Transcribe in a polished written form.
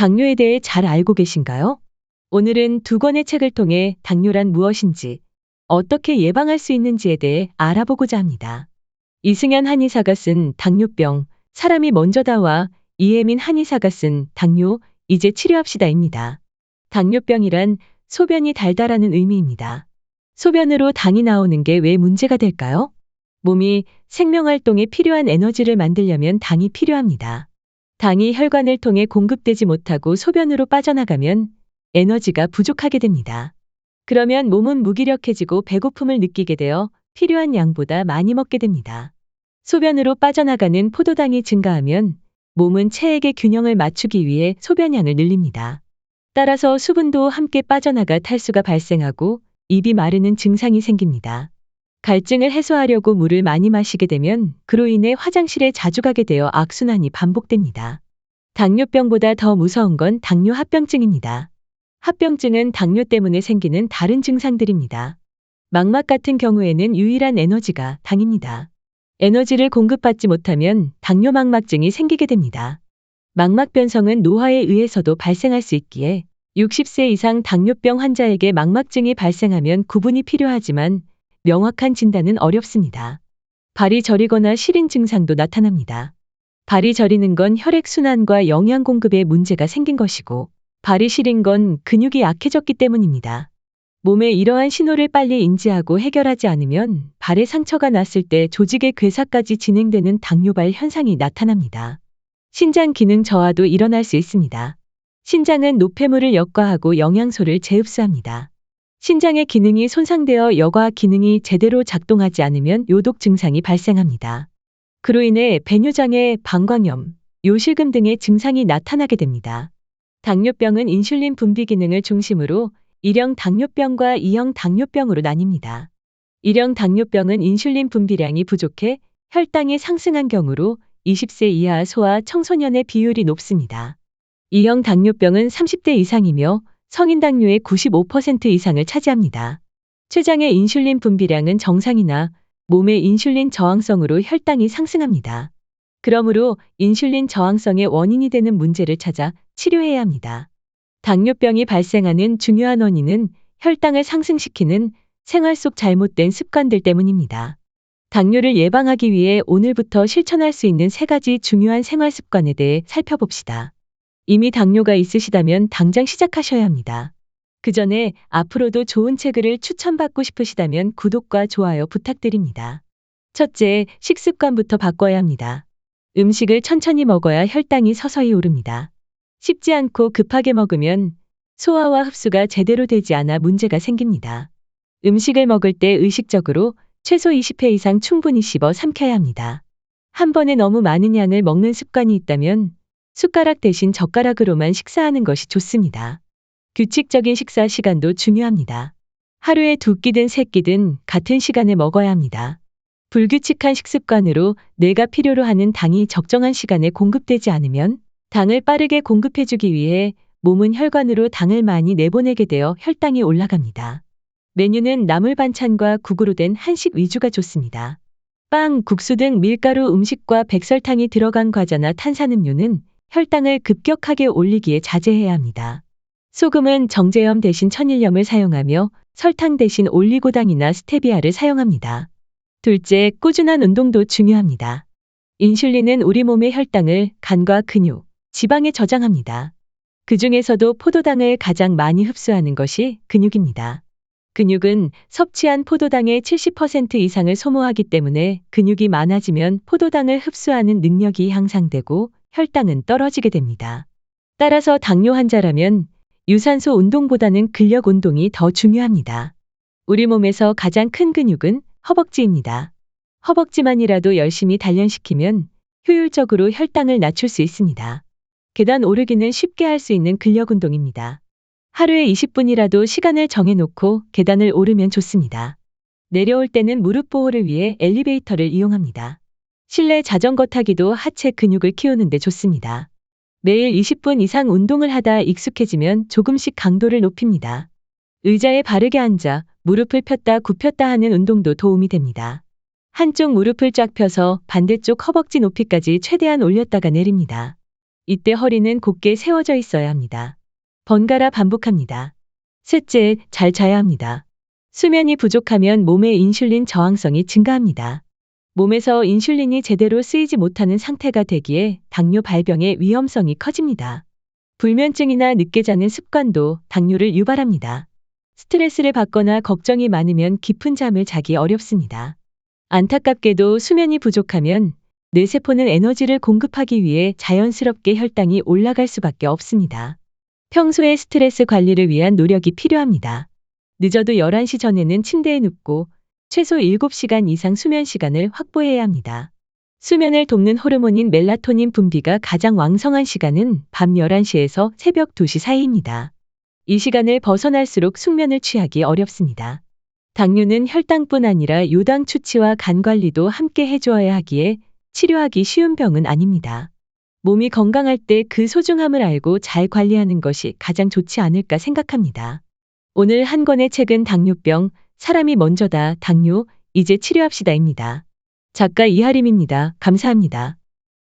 당뇨에 대해 잘 알고 계신가요? 오늘은 두 권의 책을 통해 당뇨란 무엇인지, 어떻게 예방할 수 있는지에 대해 알아보고자 합니다. 이승현 한의사가 쓴 당뇨병, 사람이 먼저다와 이혜민 한의사가 쓴 당뇨, 이제 치료합시다입니다. 당뇨병이란 소변이 달다라는 의미입니다. 소변으로 당이 나오는 게 왜 문제가 될까요? 몸이 생명활동에 필요한 에너지를 만들려면 당이 필요합니다. 당이 혈관을 통해 공급되지 못하고 소변으로 빠져나가면 에너지가 부족하게 됩니다. 그러면 몸은 무기력해지고 배고픔을 느끼게 되어 필요한 양보다 많이 먹게 됩니다. 소변으로 빠져나가는 포도당이 증가하면 몸은 체액의 균형을 맞추기 위해 소변량을 늘립니다. 따라서 수분도 함께 빠져나가 탈수가 발생하고 입이 마르는 증상이 생깁니다. 갈증을 해소하려고 물을 많이 마시게 되면 그로 인해 화장실에 자주 가게 되어 악순환이 반복됩니다. 당뇨병보다 더 무서운 건 당뇨 합병증입니다. 합병증은 당뇨 때문에 생기는 다른 증상들입니다. 망막 같은 경우에는 유일한 에너지가 당입니다. 에너지를 공급받지 못하면 당뇨망막증이 생기게 됩니다. 망막 변성은 노화에 의해서도 발생할 수 있기에 60세 이상 당뇨병 환자에게 망막증이 발생하면 구분이 필요하지만 명확한 진단은 어렵습니다. 발이 저리거나 시린 증상도 나타납니다. 발이 저리는 건 혈액순환과 영양 공급에 문제가 생긴 것이고, 발이 시린 건 근육이 약해졌기 때문입니다. 몸에 이러한 신호를 빨리 인지하고 해결하지 않으면 발에 상처가 났을 때 조직의 괴사까지 진행되는 당뇨발 현상이 나타납니다. 신장 기능 저하도 일어날 수 있습니다. 신장은 노폐물을 역과하고 영양소를 재흡수합니다. 신장의 기능이 손상되어 여과 기능이 제대로 작동하지 않으면 요독 증상이 발생합니다. 그로 인해 배뇨장애, 방광염, 요실금 등의 증상이 나타나게 됩니다. 당뇨병은 인슐린 분비 기능을 중심으로 1형 당뇨병과 2형 당뇨병으로 나뉩니다. 1형 당뇨병은 인슐린 분비량이 부족해 혈당이 상승한 경우로 20세 이하 소아 청소년의 비율이 높습니다. 2형 당뇨병은 30대 이상이며 성인 당뇨의 95% 이상을 차지합니다. 췌장의 인슐린 분비량은 정상이나 몸의 인슐린 저항성으로 혈당이 상승합니다. 그러므로 인슐린 저항성의 원인이 되는 문제를 찾아 치료해야 합니다. 당뇨병이 발생하는 중요한 원인은 혈당을 상승시키는 생활 속 잘못된 습관들 때문입니다. 당뇨를 예방하기 위해 오늘부터 실천할 수 있는 3가지 중요한 생활 습관에 대해 살펴봅시다. 이미 당뇨가 있으시다면 당장 시작하셔야 합니다. 그 전에 앞으로도 좋은 책을 추천받고 싶으시다면 구독과 좋아요 부탁드립니다. 첫째, 식습관부터 바꿔야 합니다. 음식을 천천히 먹어야 혈당이 서서히 오릅니다. 씹지 않고 급하게 먹으면 소화와 흡수가 제대로 되지 않아 문제가 생깁니다. 음식을 먹을 때 의식적으로 최소 20회 이상 충분히 씹어 삼켜야 합니다. 한 번에 너무 많은 양을 먹는 습관이 있다면 숟가락 대신 젓가락으로만 식사하는 것이 좋습니다. 규칙적인 식사 시간도 중요합니다. 하루에 2끼든 3끼든 같은 시간에 먹어야 합니다. 불규칙한 식습관으로 뇌가 필요로 하는 당이 적정한 시간에 공급되지 않으면 당을 빠르게 공급해주기 위해 몸은 혈관으로 당을 많이 내보내게 되어 혈당이 올라갑니다. 메뉴는 나물 반찬과 국으로 된 한식 위주가 좋습니다. 빵, 국수 등 밀가루 음식과 백설탕이 들어간 과자나 탄산음료는 혈당을 급격하게 올리기에 자제해야 합니다. 소금은 정제염 대신 천일염을 사용하며 설탕 대신 올리고당이나 스테비아를 사용합니다. 둘째, 꾸준한 운동도 중요합니다. 인슐린은 우리 몸의 혈당을 간과 근육, 지방에 저장합니다. 그 중에서도 포도당을 가장 많이 흡수하는 것이 근육입니다. 근육은 섭취한 포도당의 70% 이상을 소모하기 때문에 근육이 많아지면 포도당을 흡수하는 능력이 향상되고 혈당은 떨어지게 됩니다. 따라서 당뇨 환자라면 유산소 운동보다는 근력 운동이 더 중요합니다. 우리 몸에서 가장 큰 근육은 허벅지입니다. 허벅지만이라도 열심히 단련시키면 효율적으로 혈당을 낮출 수 있습니다. 계단 오르기는 쉽게 할 수 있는 근력 운동입니다. 하루에 20분이라도 시간을 정해놓고 계단을 오르면 좋습니다. 내려올 때는 무릎 보호를 위해 엘리베이터를 이용합니다. 실내 자전거 타기도 하체 근육을 키우는 데 좋습니다. 매일 20분 이상 운동을 하다 익숙해지면 조금씩 강도를 높입니다. 의자에 바르게 앉아 무릎을 폈다 굽혔다 하는 운동도 도움이 됩니다. 한쪽 무릎을 쫙 펴서 반대쪽 허벅지 높이까지 최대한 올렸다가 내립니다. 이때 허리는 곧게 세워져 있어야 합니다. 번갈아 반복합니다. 셋째, 잘 자야 합니다. 수면이 부족하면 몸의 인슐린 저항성이 증가합니다. 몸에서 인슐린이 제대로 쓰이지 못하는 상태가 되기에 당뇨 발병의 위험성이 커집니다. 불면증이나 늦게 자는 습관도 당뇨를 유발합니다. 스트레스를 받거나 걱정이 많으면 깊은 잠을 자기 어렵습니다. 안타깝게도 수면이 부족하면 뇌세포는 에너지를 공급하기 위해 자연스럽게 혈당이 올라갈 수밖에 없습니다. 평소에 스트레스 관리를 위한 노력이 필요합니다. 늦어도 11시 전에는 침대에 눕고 최소 7시간 이상 수면 시간을 확보해야 합니다. 수면을 돕는 호르몬인 멜라토닌 분비가 가장 왕성한 시간은 밤 11시에서 새벽 2시 사이입니다. 이 시간을 벗어날수록 숙면을 취하기 어렵습니다. 당뇨는 혈당뿐 아니라 요당 추치와 간 관리도 함께 해주어야 하기에 치료하기 쉬운 병은 아닙니다. 몸이 건강할 때 그 소중함을 알고 잘 관리하는 것이 가장 좋지 않을까 생각합니다. 오늘 한 권의 책은 당뇨병, 사람이 먼저다, 당뇨, 이제 치료합시다입니다. 작가 이하림입니다. 감사합니다.